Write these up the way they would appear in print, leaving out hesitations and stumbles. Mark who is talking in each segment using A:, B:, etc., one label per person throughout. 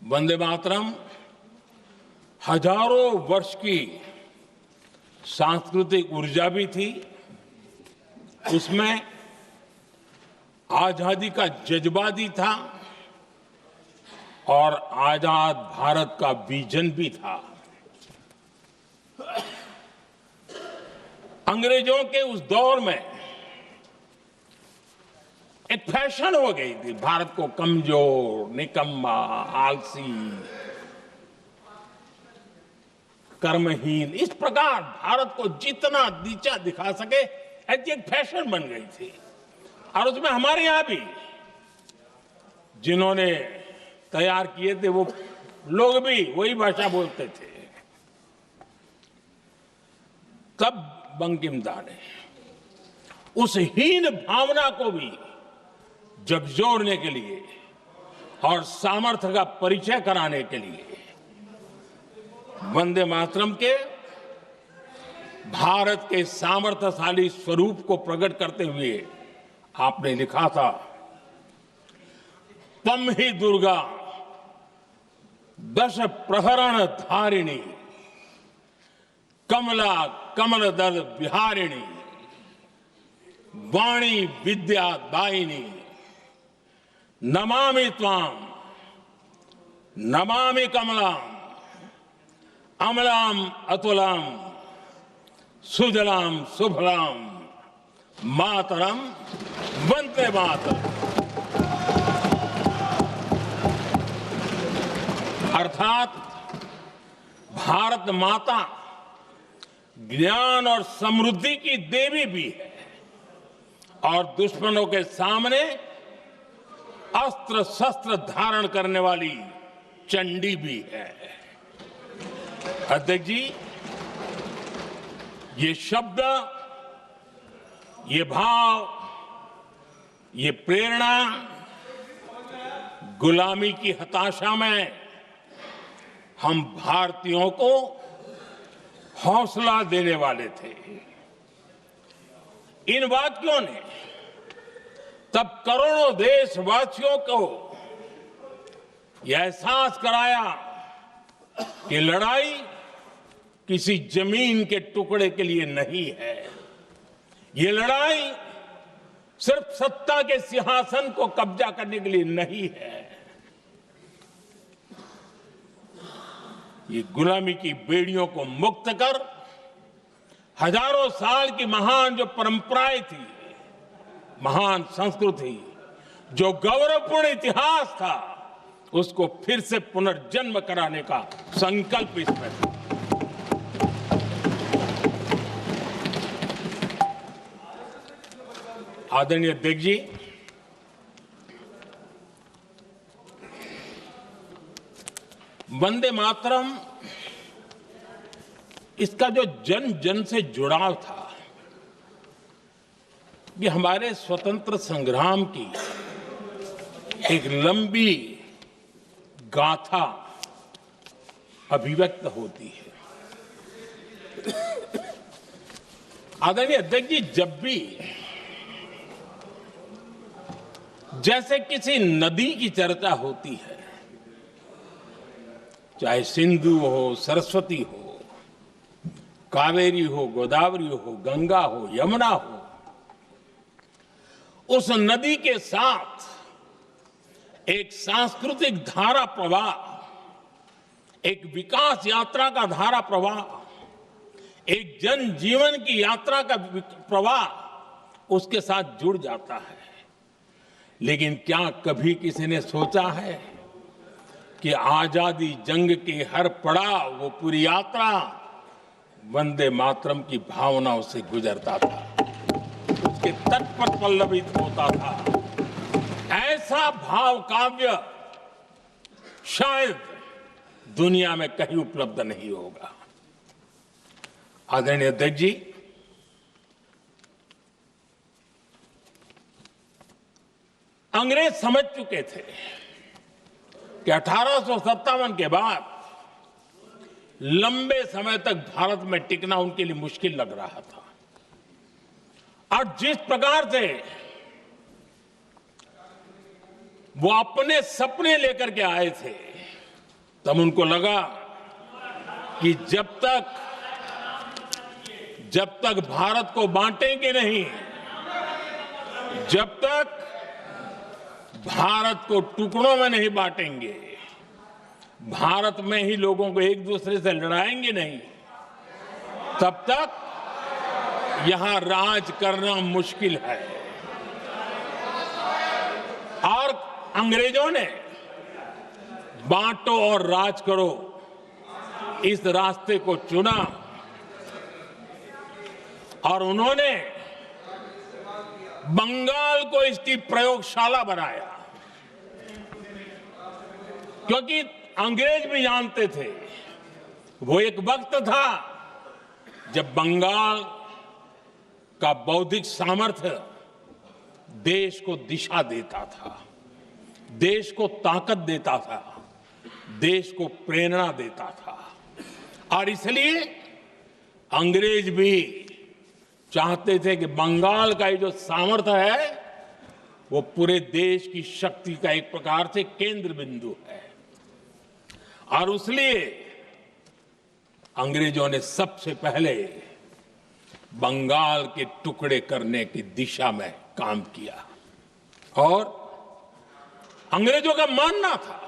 A: वंदे मातरम हजारों वर्ष की सांस्कृतिक ऊर्जा भी थी, उसमें आजादी का जज्बा भी था और आजाद भारत का विजन भी था। अंग्रेजों के उस दौर में एक फैशन हो गई थी भारत को कमजोर, निकम्मा, आलसी, कर्महीन, इस प्रकार भारत को जितना नीचा दिखा सके ऐसी एक फैशन बन गई थी। और उसमें हमारे यहां भी जिन्होंने तैयार किए थे वो लोग भी वही भाषा बोलते थे। तब बंकिम दा ने उस हीन भावना को भी झकझोरने के लिए और सामर्थ्य का परिचय कराने के लिए वंदे मातरम के भारत के सामर्थ्यशाली स्वरूप को प्रकट करते हुए आपने लिखा था, तम ही दुर्गा दश प्रहरण धारिणी कमला कमल दल विहारिणी वाणी विद्या दायिनी नमामि त्वाम नमामि कमलाम अमलाम अतुलाम सुजलाम सुफलाम मातरम वंदे मातरम। अर्थात भारत माता ज्ञान और समृद्धि की देवी भी है और दुश्मनों के सामने अस्त्र शस्त्र धारण करने वाली चंडी भी है। अध्यक्ष जी, ये शब्द, ये भाव, ये प्रेरणा गुलामी की हताशा में हम भारतीयों को हौसला देने वाले थे। इन वाक्यों ने तब करोड़ों देशवासियों को यह एहसास कराया कि लड़ाई किसी जमीन के टुकड़े के लिए नहीं है, ये लड़ाई सिर्फ सत्ता के सिंहासन को कब्जा करने के लिए नहीं है, ये गुलामी की बेड़ियों को मुक्त कर हजारों साल की महान जो परंपराएं थी, महान संस्कृति, जो गौरवपूर्ण इतिहास था, उसको फिर से पुनर्जन्म कराने का संकल्प इसमें था। आदरणीय अध्यक्ष जी, वंदे मातरम, इसका जो जन जन से जुड़ाव था, ये हमारे स्वतंत्र संग्राम की एक लंबी गाथा अभिव्यक्त होती है। आदरणीय अध्यक्ष जी, जब भी जैसे किसी नदी की चर्चा होती है, चाहे सिंधु हो, सरस्वती हो, कावेरी हो, गोदावरी हो, गंगा हो, यमुना हो, उस नदी के साथ एक सांस्कृतिक धारा प्रवाह, एक विकास यात्रा का धारा प्रवाह, एक जन जीवन की यात्रा का प्रवाह उसके साथ जुड़ जाता है। लेकिन क्या कभी किसी ने सोचा है कि आजादी जंग के हर पड़ाव, वो पूरी यात्रा वंदे मातरम की भावनाओं से गुजरता था, उसके तट पर पल्लवित होता था। ऐसा भाव काव्य शायद दुनिया में कहीं उपलब्ध नहीं होगा। आदरणीय अध्यक्ष जी, अंग्रेज समझ चुके थे कि 1857 के बाद लंबे समय तक भारत में टिकना उनके लिए मुश्किल लग रहा था और जिस प्रकार से वो अपने सपने लेकर के आए थे, तब उनको लगा कि जब तक भारत को बांटेंगे नहीं, जब तक भारत को टुकड़ों में नहीं बांटेंगे, भारत में ही लोगों को एक दूसरे से लड़ाएंगे नहीं, तब तक यहां राज करना मुश्किल है। और अंग्रेजों ने बांटो और राज करो इस रास्ते को चुना और उन्होंने बंगाल को इसकी प्रयोगशाला बनाया, क्योंकि अंग्रेज भी जानते थे वो एक वक्त था जब बंगाल का बौद्धिक सामर्थ्य देश को दिशा देता था, देश को ताकत देता था, देश को प्रेरणा देता था। और इसलिए अंग्रेज भी चाहते थे कि बंगाल का ये जो सामर्थ्य है वो पूरे देश की शक्ति का एक प्रकार से केंद्र बिंदु है। और इसलिए अंग्रेजों ने सबसे पहले बंगाल के टुकड़े करने की दिशा में काम किया और अंग्रेजों का मानना था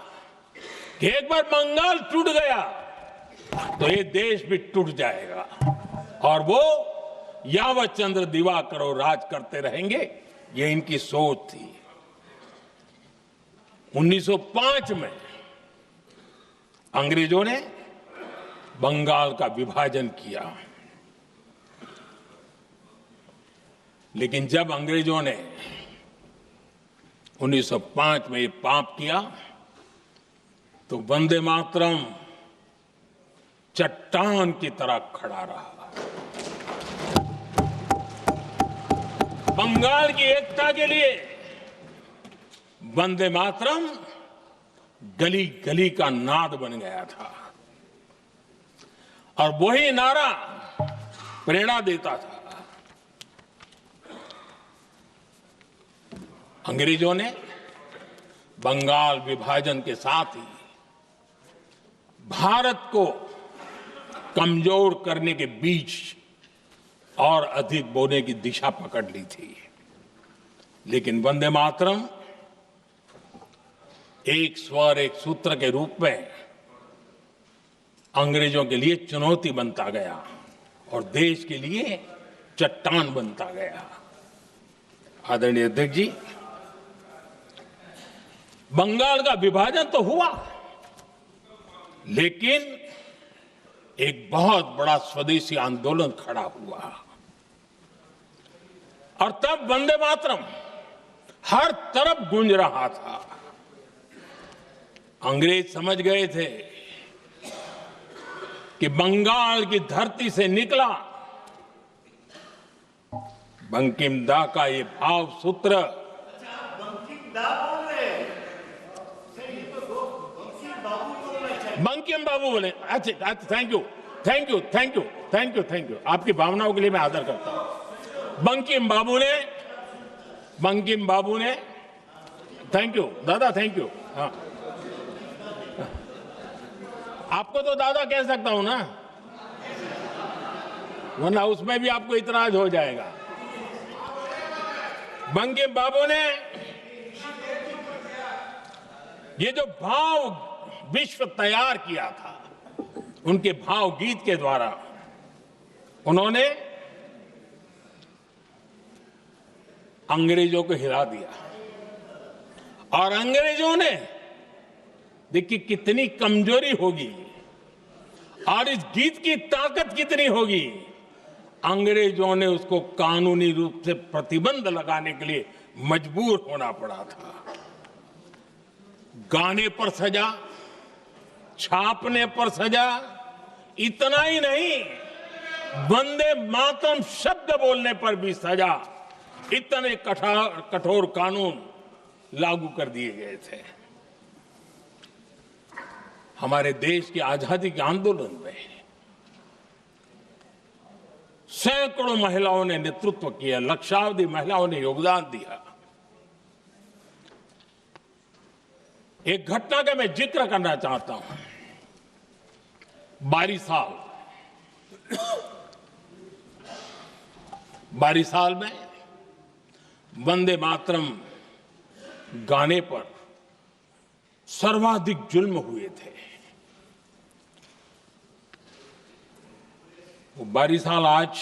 A: कि एक बार बंगाल टूट गया तो ये देश भी टूट जाएगा और वो यावत चंद्र दिवाकर राज करते रहेंगे, ये इनकी सोच थी। 1905 में अंग्रेजों ने बंगाल का विभाजन किया, लेकिन जब अंग्रेजों ने 1905 में ये पाप किया तो वंदे मातरम चट्टान की तरह खड़ा रहा। बंगाल की एकता के लिए वंदे मातरम गली गली का नाद बन गया था और वही नारा प्रेरणा देता था। अंग्रेजों ने बंगाल विभाजन के साथ ही भारत को कमजोर करने के बीच और अधिक बोने की दिशा पकड़ ली थी, लेकिन वंदे मातरम एक स्वर एक सूत्र के रूप में अंग्रेजों के लिए चुनौती बनता गया और देश के लिए चट्टान बनता गया। आदरणीय अध्यक्ष जी, बंगाल का विभाजन तो हुआ, लेकिन एक बहुत बड़ा स्वदेशी आंदोलन खड़ा हुआ और तब वंदे मातरम हर तरफ गूंज रहा था। अंग्रेज समझ गए थे कि बंगाल की धरती से निकला बंकिम दा का ये भाव सूत्र बंकिम बाबू बोले। अच्छा, थैंक यू। आपकी भावनाओं के लिए मैं आदर करता हूं। बंकिम बाबू ने थैंक यू दादा, थैंक यू। हाँ, आपको तो दादा कह सकता हूं ना, वरना उसमें भी आपको इतराज हो जाएगा। बंकिम बाबू ने ये जो भाव विश्व तैयार किया था, उनके भाव गीत के द्वारा उन्होंने अंग्रेजों को हिला दिया और अंग्रेजों ने देखिए कितनी कमजोरी होगी और इस गीत की ताकत कितनी होगी। अंग्रेजों ने उसको कानूनी रूप से प्रतिबंध लगाने के लिए मजबूर होना पड़ा था। गाने पर सजा, छापने पर सजा, इतना ही नहीं, वंदे मातरम शब्द बोलने पर भी सजा। इतने कठोर कानून लागू कर दिए गए थे। हमारे देश की आजादी के आंदोलन में सैकड़ों महिलाओं ने नेतृत्व किया, लक्षावधि महिलाओं ने योगदान दिया। एक घटना का मैं जिक्र करना चाहता हूं। बारिसाल में वंदे मातरम गाने पर सर्वाधिक जुल्म हुए थे। वो बारिसाल आज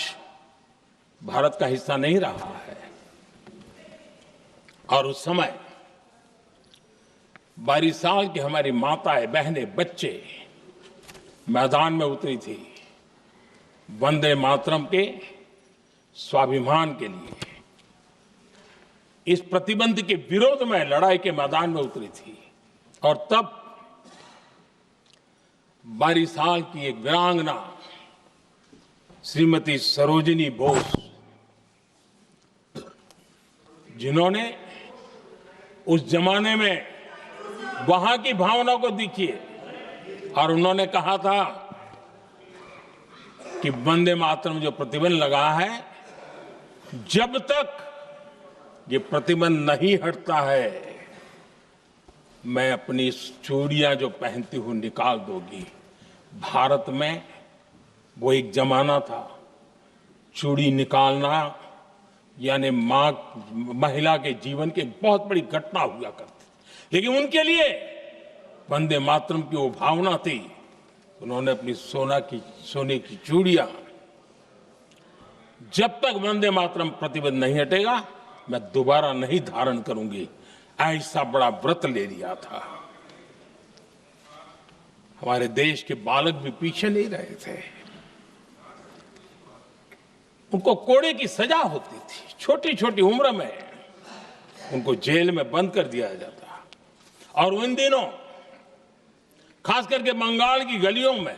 A: भारत का हिस्सा नहीं रहा है और उस समय बारिसाल की हमारी माताएं, बहनें, बच्चे मैदान में उतरी थी वंदे मातरम के स्वाभिमान के लिए। इस प्रतिबंध के विरोध में लड़ाई के मैदान में उतरी थी और तब बारिसाल की एक वीरांगना श्रीमती सरोजिनी बोस, जिन्होंने उस जमाने में वहां की भावना को देखिए और उन्होंने कहा था कि वंदे मातरम जो प्रतिबंध लगा है, जब तक ये प्रतिबंध नहीं हटता है मैं अपनी चूड़ियां जो पहनती हूं निकाल दूंगी। भारत में वो एक जमाना था, चूड़ी निकालना यानी महिला के जीवन की एक बहुत बड़ी घटना हुआ करती, लेकिन उनके लिए वंदे मातरम की वो भावना थी। उन्होंने अपनी सोने की चूड़ियां, जब तक वंदे मातरम प्रतिबंध नहीं हटेगा मैं दोबारा नहीं धारण करूंगी, ऐसा बड़ा व्रत ले लिया था। हमारे देश के बालक भी पीछे नहीं रहे थे। उनको कोड़े की सजा होती थी, छोटी छोटी उम्र में उनको जेल में बंद कर दिया जाता। और उन दिनों खास करके बंगाल की गलियों में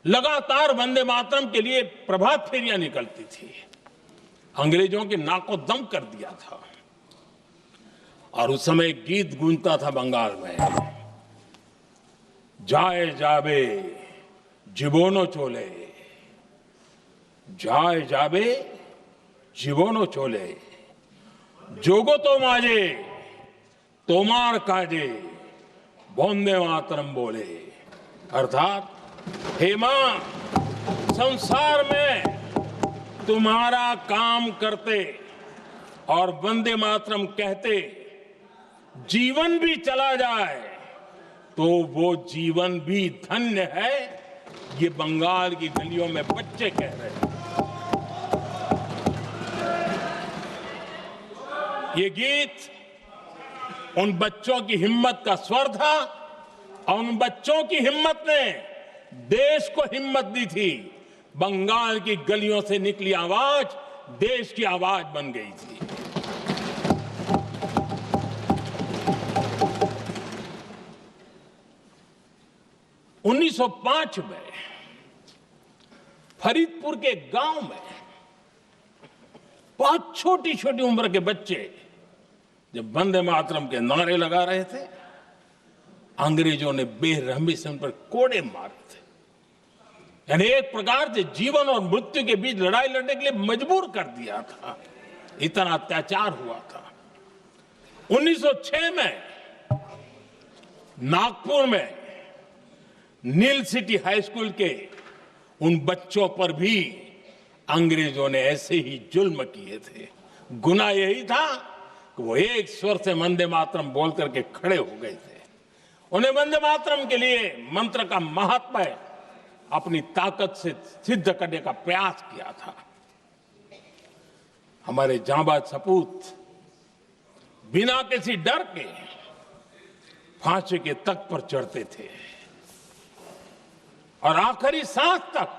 A: लगातार वंदे मातरम के लिए प्रभात फेरियां निकलती थी। अंग्रेजों के नाको दम कर दिया था। और उस समय गीत गूंजता था बंगाल में, जाए जाबे जीवोनो चोले, जाए जाबे जीवोनो चोले, जोगो तो माजे तोमार काजे वंदे मातरम बोले। अर्थात हे मां, संसार में तुम्हारा काम करते और वंदे मातरम कहते जीवन भी चला जाए तो वो जीवन भी धन्य है। ये बंगाल की गलियों में बच्चे कह रहे हैं। ये गीत उन बच्चों की हिम्मत का स्वर था और उन बच्चों की हिम्मत ने देश को हिम्मत दी थी। बंगाल की गलियों से निकली आवाज देश की आवाज बन गई थी। उन्नीस 1905 में फरीदपुर के गांव में बहुत छोटी छोटी उम्र के बच्चे जब वंदे मातरम के नारे लगा रहे थे, अंग्रेजों ने बेरहमी से उन पर कोड़े मारे थे। यानी एक प्रकार से जीवन और मृत्यु के बीच लड़ाई लड़ने के लिए मजबूर कर दिया था। इतना अत्याचार हुआ था। 1906 में नागपुर में नील सिटी हाई स्कूल के उन बच्चों पर भी अंग्रेजों ने ऐसे ही जुल्म किए थे। गुनाह यही था कि वो एक स्वर से वंदे मातरम बोल करके खड़े हो गए थे। उन्हें वंदे मातरम के लिए मंत्र का महात्म्य अपनी ताकत से सिद्ध करने का प्रयास किया था। हमारे जांबाज सपूत बिना किसी डर के फांसी के तख्त पर चढ़ते थे और आखिरी सांस तक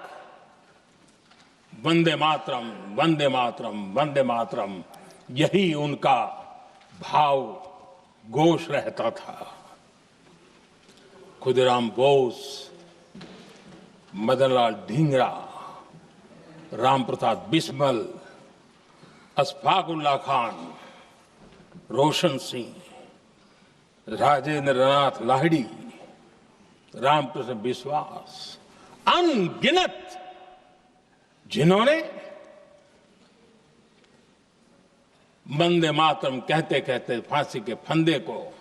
A: वंदे मातरम, वंदे मातरम, वंदे मातरम, यही उनका भाव घोष रहता था। खुदीराम बोस, मदनलाल ढींगरा, राम प्रसाद बिस्मल, अशफाक उल्लाह खान, रोशन सिंह, राजेंद्र नाथ लाहिड़ी, रामकृष्ण विश्वास, अनगिनत जिन्होंने वंदे मातरम कहते कहते फांसी के फंदे को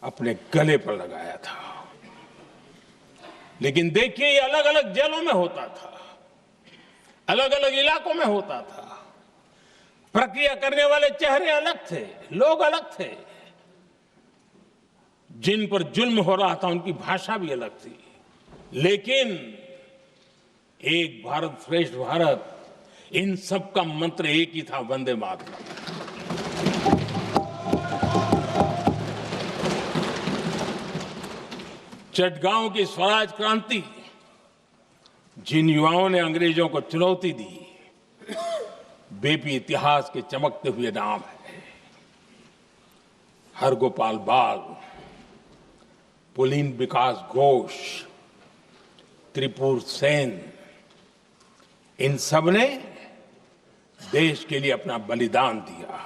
A: अपने गले पर लगाया था। लेकिन देखिए ये अलग अलग जेलों में होता था, अलग अलग इलाकों में होता था। प्रक्रिया करने वाले चेहरे अलग थे, लोग अलग थे, जिन पर जुल्म हो रहा था उनकी भाषा भी अलग थी, लेकिन एक भारत श्रेष्ठ भारत, इन सब का मंत्र एक ही था, वंदे मातरम। चटगांव की स्वराज क्रांति, जिन युवाओं ने अंग्रेजों को चुनौती दी, वे भी इतिहास के चमकते हुए नाम है। हरगोपाल बाल, पुलिन विकास घोष, त्रिपुर सेन, इन सब ने देश के लिए अपना बलिदान दिया।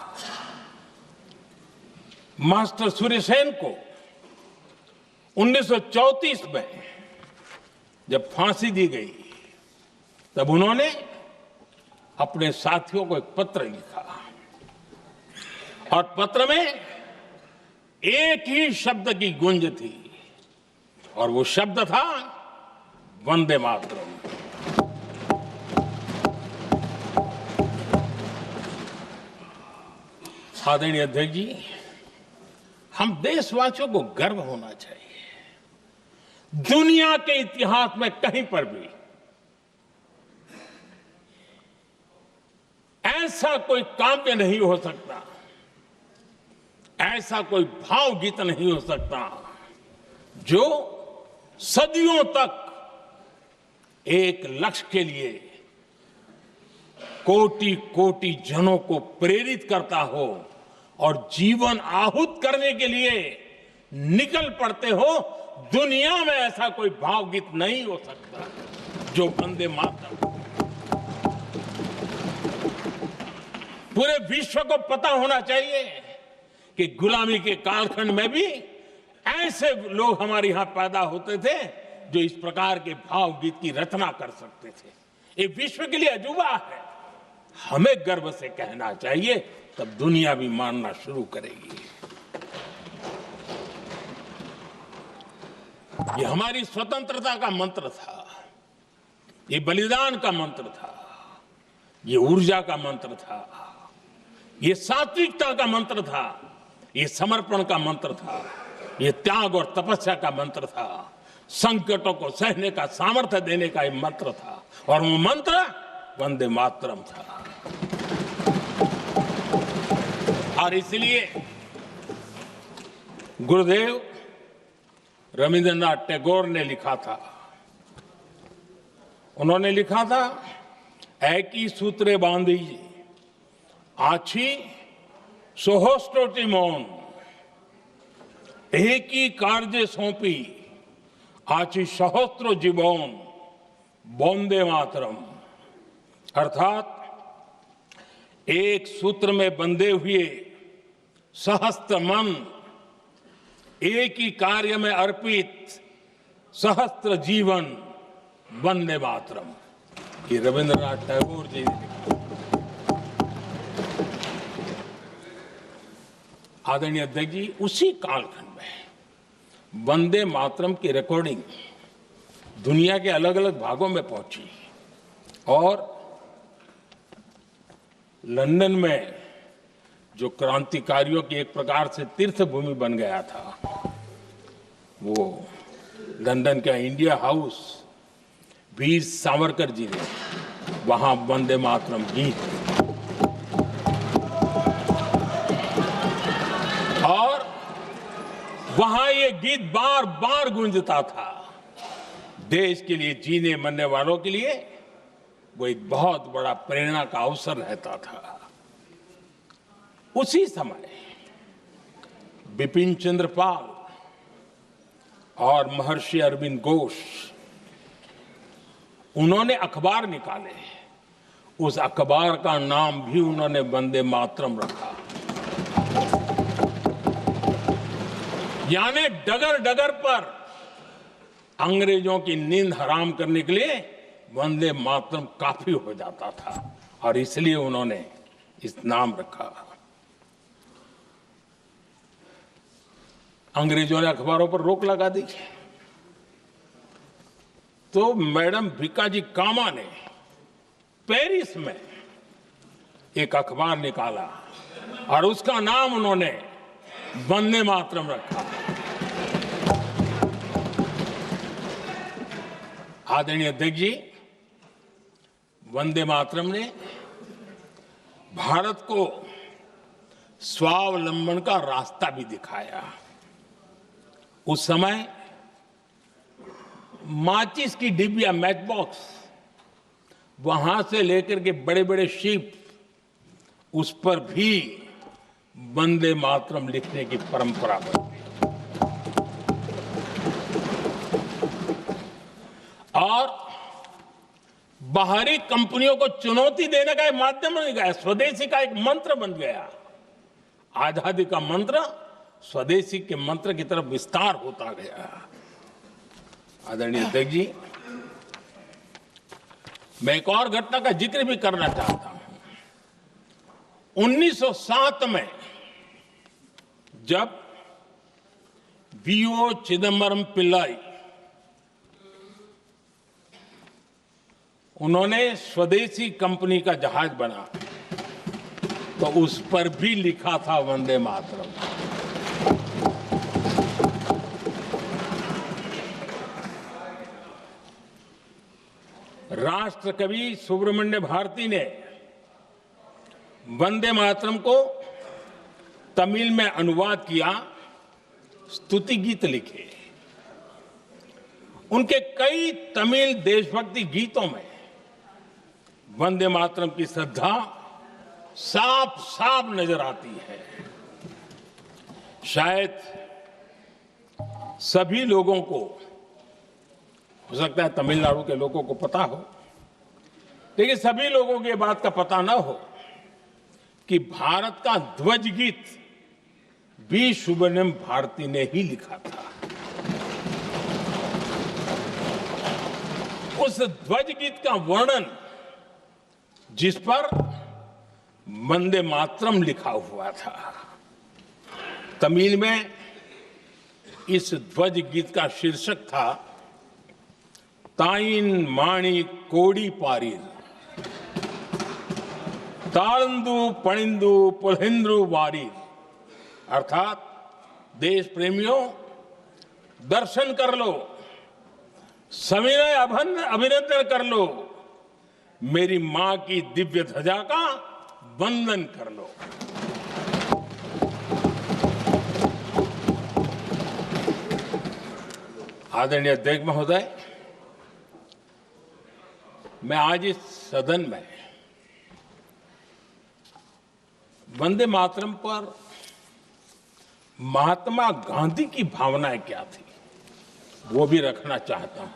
A: मास्टर सूर्यसेन को 1934 में जब फांसी दी गई, तब उन्होंने अपने साथियों को एक पत्र लिखा और पत्र में एक ही शब्द की गूंज थी और वो शब्द था वंदे मातरम। आदरणीय अध्यक्ष जी, हम देशवासियों को गर्व होना चाहिए। दुनिया के इतिहास में कहीं पर भी ऐसा कोई काव्य नहीं हो सकता, ऐसा कोई भावगीत नहीं हो सकता जो सदियों तक एक लक्ष्य के लिए कोटि कोटि जनों को प्रेरित करता हो और जीवन आहूत करने के लिए निकल पड़ते हो। दुनिया में ऐसा कोई भावगीत नहीं हो सकता जो वंदे मातरम। पूरे विश्व को पता होना चाहिए कि गुलामी के कालखंड में भी ऐसे लोग हमारे यहां पैदा होते थे जो इस प्रकार के भावगीत की रचना कर सकते थे। ये विश्व के लिए अजूबा है, हमें गर्व से कहना चाहिए, तब दुनिया भी मानना शुरू करेगी। ये हमारी स्वतंत्रता का मंत्र था, ये बलिदान का मंत्र था, ये ऊर्जा का मंत्र था, ये सात्विकता का मंत्र था, ये समर्पण का मंत्र था, ये त्याग और तपस्या का मंत्र था, संकटों को सहने का सामर्थ्य देने का ये मंत्र था, और वो मंत्र वंदे मातरम था। और इसलिए गुरुदेव रविंद्रनाथ टैगोर ने लिखा था, उन्होंने लिखा था, एकी सूत्रे बांधी आछी सोहोस्टोटी मौन, एक ही कार्य सौंपी आछी सहस्त्र जीवन, वंदे मातरम। अर्थात एक सूत्र में बंधे हुए सहस्त्र मन, एक ही कार्य में अर्पित सहस्त्र जीवन, वंदे मातरम। ये रविंद्रनाथ टैगोर जी ने लिखा। आदरणीय अध्यक्ष जी, उसी कालखंड में वंदे मातरम की रिकॉर्डिंग दुनिया के अलग अलग भागों में पहुंची और लंदन में जो क्रांतिकारियों की एक प्रकार से तीर्थ भूमि बन गया था, वो लंदन का इंडिया हाउस, वीर सावरकर जी ने वहां वंदे मातरम गीत, और वहां ये गीत बार बार गूंजता था। देश के लिए जीने मरने वालों के लिए वो एक बहुत बड़ा प्रेरणा का अवसर रहता था। उसी समय बिपिन चंद्र पाल और महर्षि अरविंद घोष, उन्होंने अखबार निकाले, उस अखबार का नाम भी उन्होंने वंदे मातरम रखा। यानी डगर डगर पर अंग्रेजों की नींद हराम करने के लिए वंदे मातरम काफी हो जाता था, और इसलिए उन्होंने इस नाम रखा। अंग्रेजों ने अखबारों पर रोक लगा दी, तो मैडम भिकाजी कामा ने पेरिस में एक अखबार निकाला और उसका नाम उन्होंने वंदे मातरम रखा। आदरणीय अध्यक्ष जी, वंदे मातरम ने भारत को स्वावलंबन का रास्ता भी दिखाया। उस समय माचिस की डिबिया, मैच बॉक्स, वहां से लेकर के बड़े बड़े शिप, उस पर भी वंदे मातरम लिखने की परंपरा बनी और बाहरी कंपनियों को चुनौती देने का एक माध्यम बन गया, स्वदेशी का एक मंत्र बन गया। आजादी का मंत्र स्वदेशी के मंत्र की तरफ विस्तार होता गया। आदरणीय अध्यक्ष जी, मैं एक और घटना का जिक्र भी करना चाहता हूं। 1907 में जब वीओ चिदम्बरम पिल्लाई उन्होंने स्वदेशी कंपनी का जहाज बना तो उस पर भी लिखा था वंदे मातरम। राष्ट्र कवि सुब्रमण्य भारती ने वंदे मातरम को तमिल में अनुवाद किया, स्तुति गीत लिखे। उनके कई तमिल देशभक्ति गीतों में वंदे मातरम की श्रद्धा साफ साफ नजर आती है। शायद सभी लोगों को, हो सकता है तमिलनाडु के लोगों को पता हो, लेकिन सभी लोगों को ये बात का पता न हो कि भारत का ध्वज गीत भी सुब्रमण्यम भारती ने ही लिखा था। उस ध्वज गीत का वर्णन जिस पर वंदे मातरम लिखा हुआ था, तमिल में इस ध्वज गीत का शीर्षक था ताइन माणी कोड़ी पारीर, तालंदु पणिंदु पुलहिंद्रु वारीर। अर्थात देश प्रेमियों, दर्शन कर लो, सविनय अभिनंदन कर लो, मेरी मां की दिव्य ध्वजा का वंदन कर लो। आदरणीय अध्यक्ष महोदय, मैं आज इस सदन में वंदे मातरम पर महात्मा गांधी की भावनाएं क्या थी वो भी रखना चाहता हूं।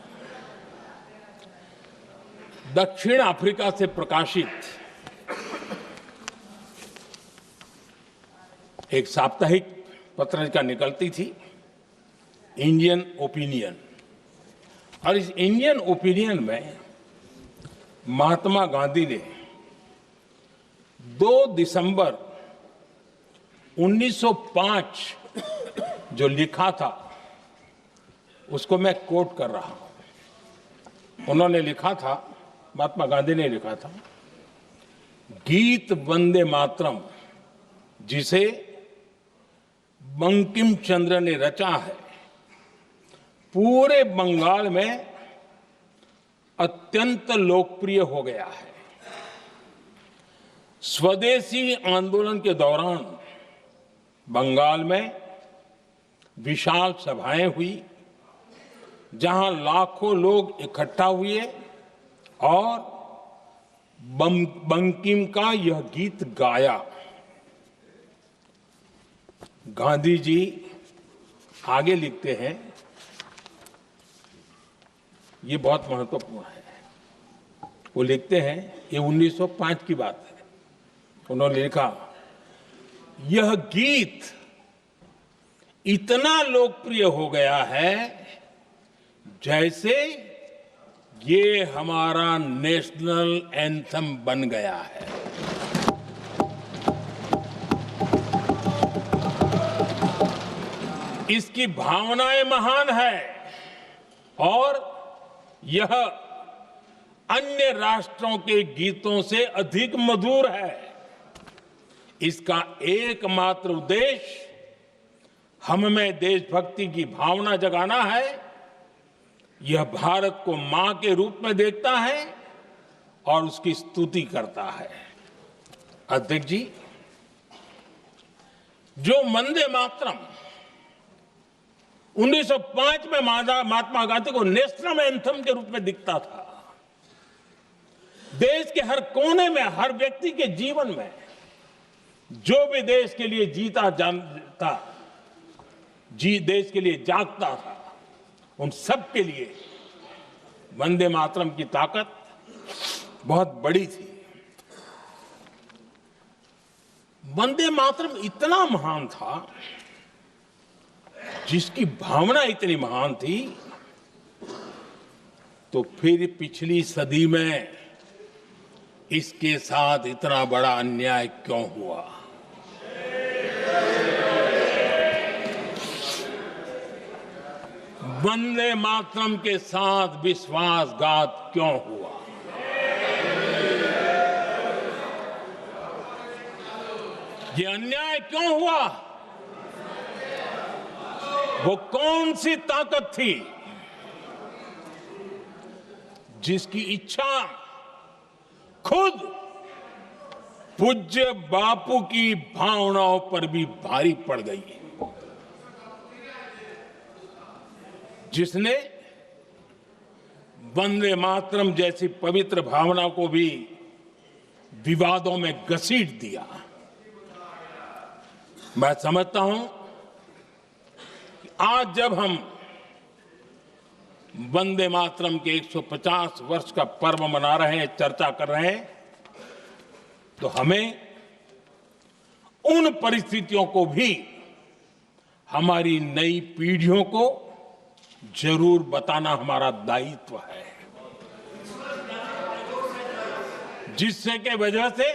A: दक्षिण अफ्रीका से प्रकाशित एक साप्ताहिक पत्रिका निकलती थी, इंडियन ओपिनियन, और इस इंडियन ओपिनियन में महात्मा गांधी ने 2 दिसंबर 1905 जो लिखा था उसको मैं कोट कर रहा हूं। उन्होंने लिखा था, महात्मा गांधी ने लिखा था, गीत वंदे मातरम जिसे बंकिम चंद्र ने रचा है, पूरे बंगाल में अत्यंत लोकप्रिय हो गया है। स्वदेशी आंदोलन के दौरान बंगाल में विशाल सभाएं हुई जहां लाखों लोग इकट्ठा हुए और बंकिम का यह गीत गाया। गांधी जी आगे लिखते हैं, ये बहुत महत्वपूर्ण है। वो लिखते हैं, ये 1905 की बात है। उन्होंने लिखा, यह गीत इतना लोकप्रिय हो गया है जैसे ये हमारा नेशनल एंथम बन गया है। इसकी भावनाएं महान है और यह अन्य राष्ट्रों के गीतों से अधिक मधुर है। इसका एकमात्र उद्देश्य हम में देशभक्ति की भावना जगाना है। यह भारत को मां के रूप में देखता है और उसकी स्तुति करता है। अध्यक्ष जी, जो वंदे मातरम 1905 में महात्मा गांधी को नेशनल एंथम के रूप में दिखता था, देश के हर कोने में, हर व्यक्ति के जीवन में जो भी देश के लिए जीता जानता, देश के लिए जागता था, उन सब के लिए वंदे मातरम की ताकत बहुत बड़ी थी। वंदे मातरम इतना महान था, जिसकी भावना इतनी महान थी, तो फिर पिछली सदी में इसके साथ इतना बड़ा अन्याय क्यों हुआ? वंदे मातरम के साथ विश्वासघात क्यों हुआ? ये अन्याय क्यों हुआ? वो कौन सी ताकत थी जिसकी इच्छा खुद पूज्य बापू की भावनाओं पर भी भारी पड़ गई, जिसने वंदे मातरम जैसी पवित्र भावना को भी विवादों में घसीट दिया। मैं समझता हूं कि आज जब हम वंदे मातरम के 150 वर्ष का पर्व मना रहे हैं, चर्चा कर रहे हैं, तो हमें उन परिस्थितियों को भी हमारी नई पीढ़ियों को जरूर बताना हमारा दायित्व है, जिससे के वजह से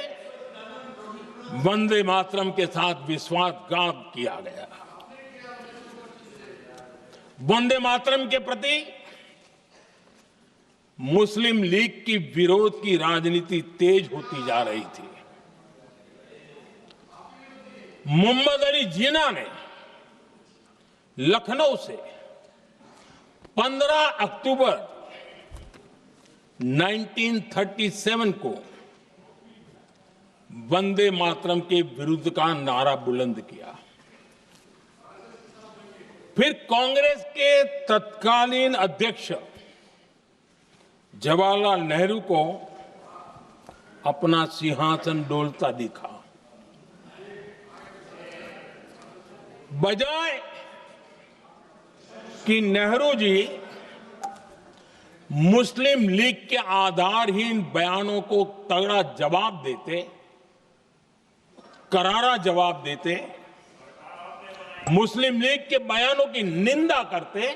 A: वंदे मातरम के साथ विश्वासघात किया गया। वंदे मातरम के प्रति मुस्लिम लीग की विरोध की राजनीति तेज होती जा रही थी। मोहम्मद अली जिन्ना ने लखनऊ से 15 अक्टूबर 1937 को वंदे मातरम के विरुद्ध का नारा बुलंद किया। फिर कांग्रेस के तत्कालीन अध्यक्ष जवाहरलाल नेहरू को अपना सिंहासन डोलता दिखा। बजाय कि नेहरू जी मुस्लिम लीग के आधारहीन बयानों को तगड़ा जवाब देते, करारा जवाब देते, मुस्लिम लीग के बयानों की निंदा करते,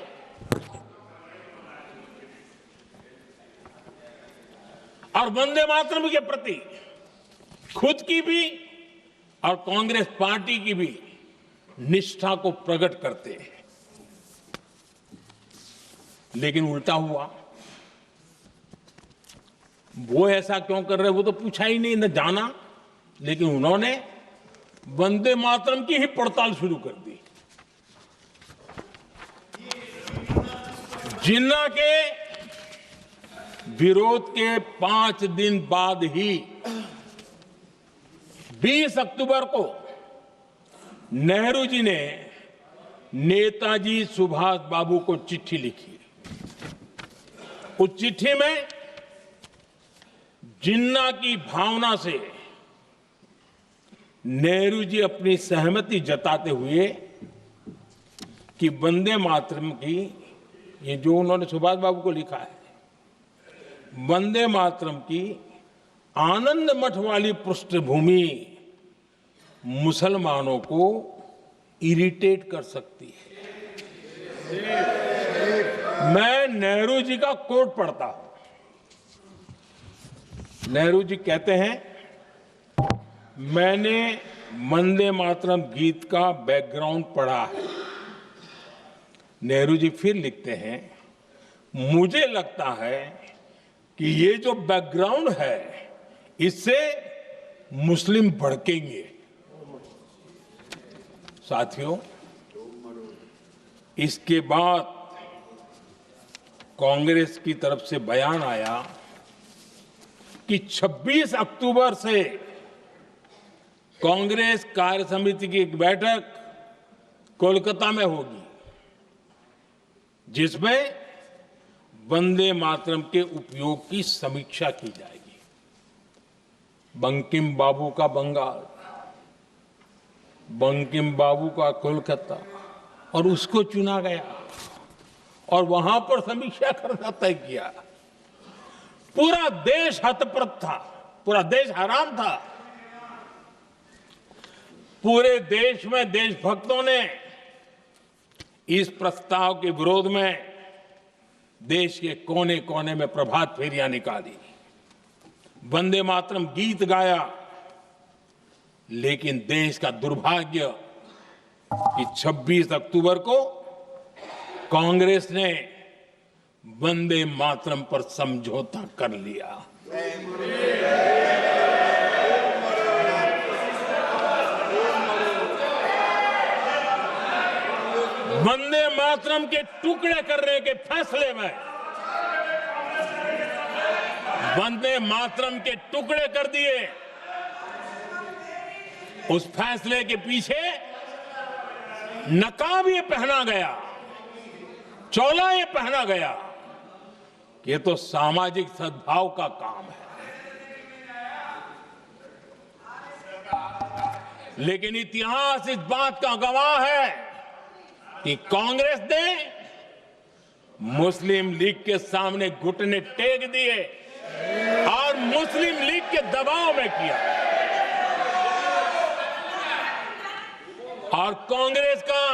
A: और वंदे मातरम के प्रति खुद की भी और कांग्रेस पार्टी की भी निष्ठा को प्रकट करते, लेकिन उल्टा हुआ। वो ऐसा क्यों कर रहे, वो तो पूछा ही नहीं, न जाना, लेकिन उन्होंने वंदे मातरम की ही पड़ताल शुरू कर दी। जिन्ना के विरोध के 5 दिन बाद ही 20 अक्टूबर को नेहरू जी ने नेताजी सुभाष बाबू को चिट्ठी लिखी। उस चिट्ठी में जिन्ना की भावना से नेहरू जी अपनी सहमति जताते हुए कि वंदे मातरम की, ये जो उन्होंने सुभाष बाबू को लिखा है, वंदे मातरम की आनंद मठ वाली पृष्ठभूमि मुसलमानों को इरिटेट कर सकती है। मैं नेहरू जी का कोट पढ़ता हूं। नेहरू जी कहते हैं, मैंने वंदे मातरम गीत का बैकग्राउंड पढ़ा है। नेहरू जी फिर लिखते हैं, मुझे लगता है कि ये जो बैकग्राउंड है इससे मुस्लिम भड़केंगे। साथियों, इसके बाद कांग्रेस की तरफ से बयान आया कि 26 अक्टूबर से कांग्रेस कार्य समिति की एक बैठक कोलकाता में होगी, जिसमें वंदे मातरम के उपयोग की समीक्षा की जाएगी। बंकिम बाबू का बंगाल, बंकिम बाबू का कोलकाता, और उसको चुना गया और वहां पर समीक्षा करना तय किया। पूरा देश हतप्रभ था, पूरा देश हैरान था। पूरे देश में देशभक्तों ने इस प्रस्ताव के विरोध में देश के कोने कोने में प्रभात फेरियां निकाली, वंदे मातरम गीत गाया। लेकिन देश का दुर्भाग्य कि 26 अक्टूबर को कांग्रेस ने वंदे मातरम पर समझौता कर लिया। वंदे मातरम के टुकड़े करने के फैसले में, वंदे मातरम के टुकड़े कर दिए। उस फैसले के पीछे नकाब ये पहना गया, चोला ये पहना गया कि ये तो सामाजिक सद्भाव का काम है। लेकिन इतिहास इस बात का गवाह है कि कांग्रेस ने मुस्लिम लीग के सामने घुटने टेक दिए और मुस्लिम लीग के दबाव में किया। और कांग्रेस का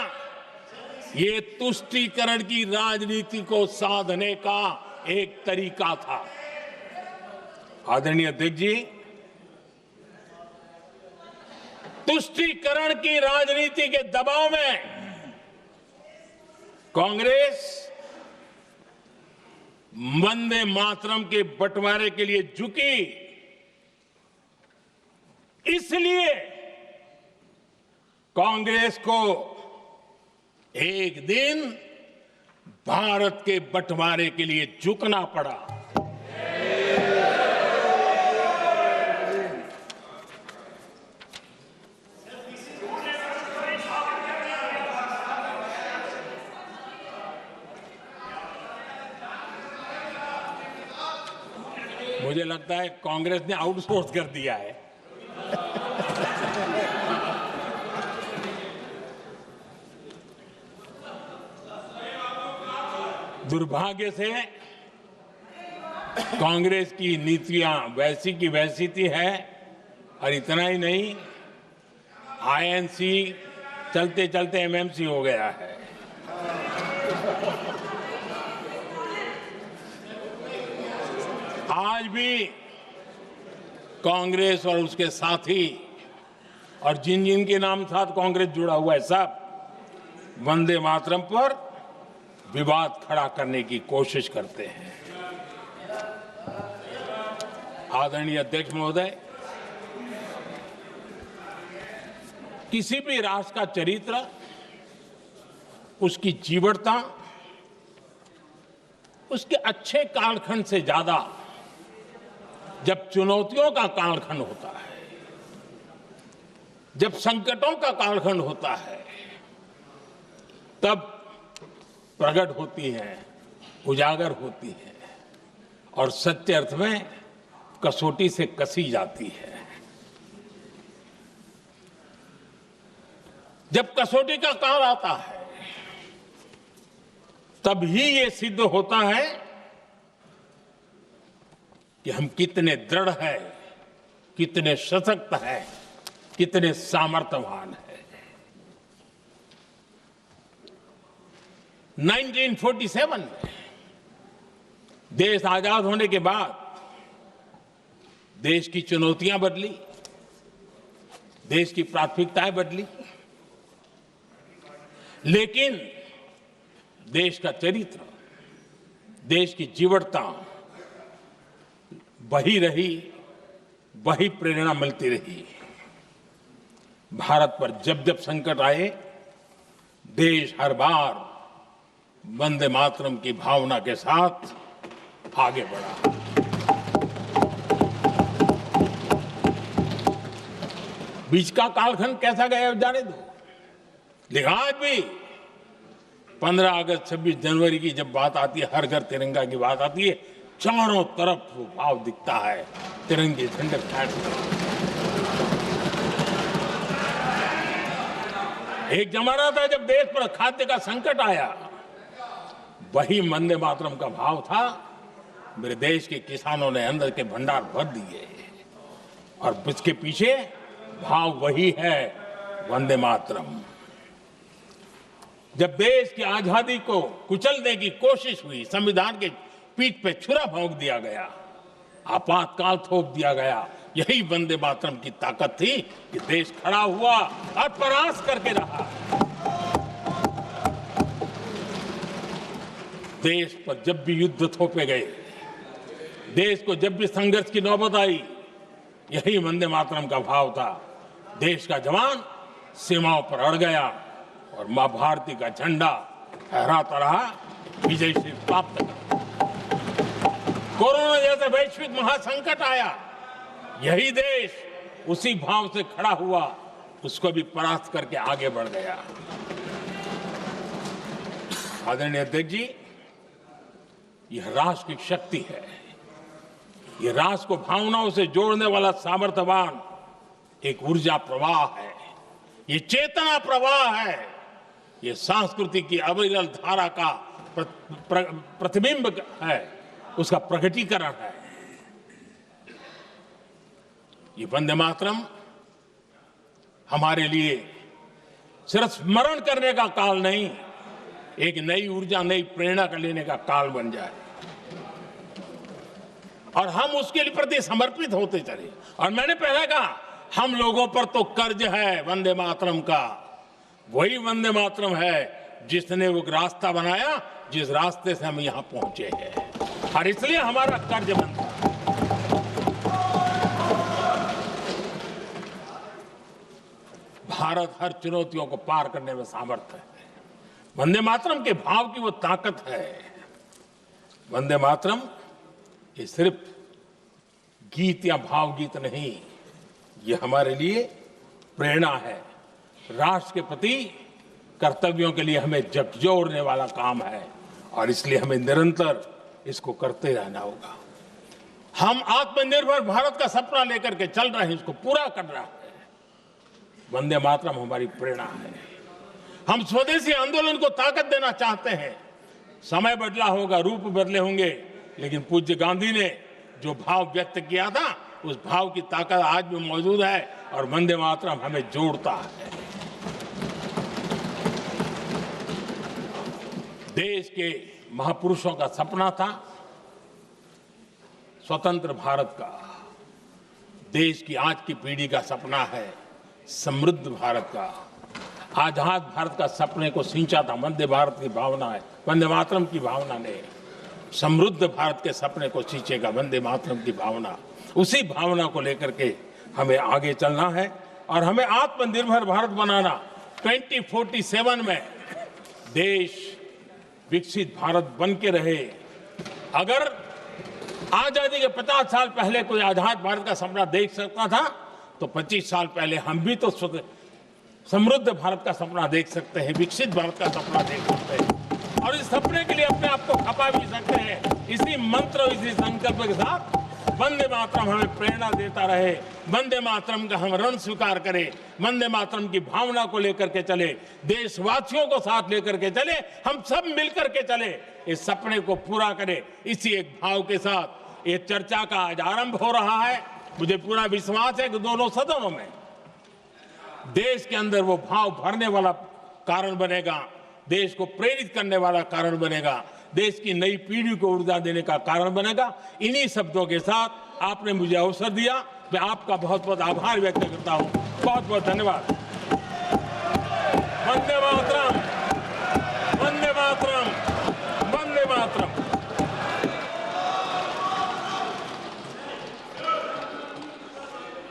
A: ये तुष्टीकरण की राजनीति को साधने का एक तरीका था। आदरणीय अध्यक्ष जी, तुष्टीकरण की राजनीति के दबाव में कांग्रेस वंदे मातरम के बंटवारे के लिए झुकी। इसलिए कांग्रेस को एक दिन भारत के बंटवारे के लिए झुकना पड़ा। मुझे लगता है कांग्रेस ने आउटसोर्स कर दिया है। दुर्भाग्य से कांग्रेस की नीतियां वैसी की वैसी थी है, और इतना ही नहीं, आईएनसी चलते चलते एमएमसी हो गया है। आज भी कांग्रेस और उसके साथी और जिन जिन के नाम साथ कांग्रेस जुड़ा हुआ है, सब वंदे मातरम पर विवाद खड़ा करने की कोशिश करते हैं। आदरणीय अध्यक्ष महोदय, किसी भी राष्ट्र का चरित्र, उसकी जीवटता, उसके अच्छे कालखंड से ज्यादा जब चुनौतियों का कालखंड होता है, जब संकटों का कालखंड होता है, तब प्रकट होती है, उजागर होती है और सत्य अर्थ में कसौटी से कसी जाती है। जब कसौटी का काल आता है, तब ही ये सिद्ध होता है कि हम कितने दृढ़ हैं, कितने सशक्त हैं, कितने सामर्थ्यवान हैं। 1947 में देश आजाद होने के बाद देश की चुनौतियां बदली, देश की प्राथमिकताएं बदली, लेकिन देश का चरित्र, देश की जीवटता वही रही, वही प्रेरणा मिलती रही। भारत पर जब जब संकट आए, देश हर बार वंदे मातरम की भावना के साथ आगे बढ़ा। बीच का कालखंड कैसा गया जाने दो, लेकिन आज भी 15 अगस्त 26 जनवरी की जब बात आती है, हर घर तिरंगा की बात आती है, चारों तरफ वो भाव दिखता है, तिरंगे झंडे फहरते हैं। एक जमाना था जब देश पर खाद्य का संकट आया, वही वंदे मातरम का भाव था। मेरे देश के किसानों ने अंदर के भंडार भर दिए, और इसके पीछे भाव वही है, वंदे मातरम। जब देश की आजादी को कुचलने की कोशिश हुई, संविधान के पीठ पे छुरा भोंक दिया गया, आपातकाल थोप दिया गया, यही वंदे मातरम की ताकत थी कि देश खड़ा हुआ और परास्त करके रहा। देश पर जब भी युद्ध थोपे गए, देश को जब भी संघर्ष की नौबत आई, यही वंदे मातरम का भाव था। देश का जवान सीमाओं पर अड़ गया और मां भारती का झंडा फहराता रहा, विजय से प्राप्त कर। कोरोना जैसे वैश्विक महासंकट आया, यही देश उसी भाव से खड़ा हुआ, उसको भी परास्त करके आगे बढ़ गया। आदरणीय अध्यक्ष जी, यह राष्ट्र की शक्ति है, यह राष्ट्र को भावनाओं से जोड़ने वाला सामर्थ्यवान एक ऊर्जा प्रवाह है, ये चेतना प्रवाह है, ये संस्कृति की अविरल धारा का प्रतिबिंब है, उसका प्रकटीकरण है। ये वंदे मातरम हमारे लिए सिर्फ स्मरण करने का काल नहीं, एक नई ऊर्जा, नई प्रेरणा का लेने का काल बन जाए, और हम उसके लिए प्रति समर्पित होते चले। और मैंने पहले कहा, हम लोगों पर तो कर्ज है वंदे मातरम का। वही वंदे मातरम है जिसने वो रास्ता बनाया, जिस रास्ते से हम यहां पहुंचे हैं, और इसलिए हमारा कर्ज बनता है। भारत हर चुनौतियों को पार करने में सामर्थ्य है। वंदे मातरम के भाव की वो ताकत है। वंदे मातरम ये सिर्फ गीत या भावगीत नहीं, ये हमारे लिए प्रेरणा है। राष्ट्र के प्रति कर्तव्यों के लिए हमें झकझोरने वाला काम है, और इसलिए हमें निरंतर इसको करते रहना होगा। हम आत्मनिर्भर भारत का सपना लेकर के चल रहे हैं, इसको पूरा कर रहा है। वंदे मातरम हमारी प्रेरणा है। हम स्वदेशी आंदोलन को ताकत देना चाहते हैं। समय बदला होगा, रूप बदले होंगे, लेकिन पूज्य गांधी ने जो भाव व्यक्त किया था, उस भाव की ताकत आज भी मौजूद है, और वंदे मातरम हमें जोड़ता है। देश के महापुरुषों का सपना था स्वतंत्र भारत का। देश की आज की पीढ़ी का सपना है समृद्ध भारत का। आजाद भारत का सपने को सिंचा था वंदे भारत की भावना है, वंदे मातरम की भावना ने। समृद्ध भारत के सपने को सींचेगा वंदे मातरम की भावना। उसी भावना को लेकर के हमें आगे चलना है, और हमें आत्मनिर्भर भारत बनाना। 2047 में देश विकसित भारत बन के रहे। अगर आजादी के 50 साल पहले कोई आजाद भारत का सपना देख सकता था, तो 25 साल पहले हम भी तो समृद्ध भारत का सपना देख सकते हैं, विकसित भारत का सपना देख सकते हैं, और इस सपने के लिए अपने आप को खपा भी सकते हैं। इसी मंत्र, इसी संकल्प के साथ वंदे मातरम हमें प्रेरणा देता रहे। वंदे मातरम का हम रण स्वीकार करें, वंदे मातरम की भावना को लेकर के चले, देशवासियों को साथ लेकर के चले, हम सब मिलकर के चले, इस सपने को पूरा करें। इसी एक भाव के साथ ये चर्चा का आज आरंभ हो रहा है। मुझे पूरा विश्वास है कि दोनों सदनों में देश के अंदर वो भाव भरने वाला कारण बनेगा, देश को प्रेरित करने वाला कारण बनेगा, देश की नई पीढ़ी को ऊर्जा देने का कारण बनेगा। इन्हीं शब्दों के साथ आपने मुझे अवसर दिया, मैं आपका बहुत बहुत आभार व्यक्त करता हूं। बहुत बहुत धन्यवाद। वंदे मातरम।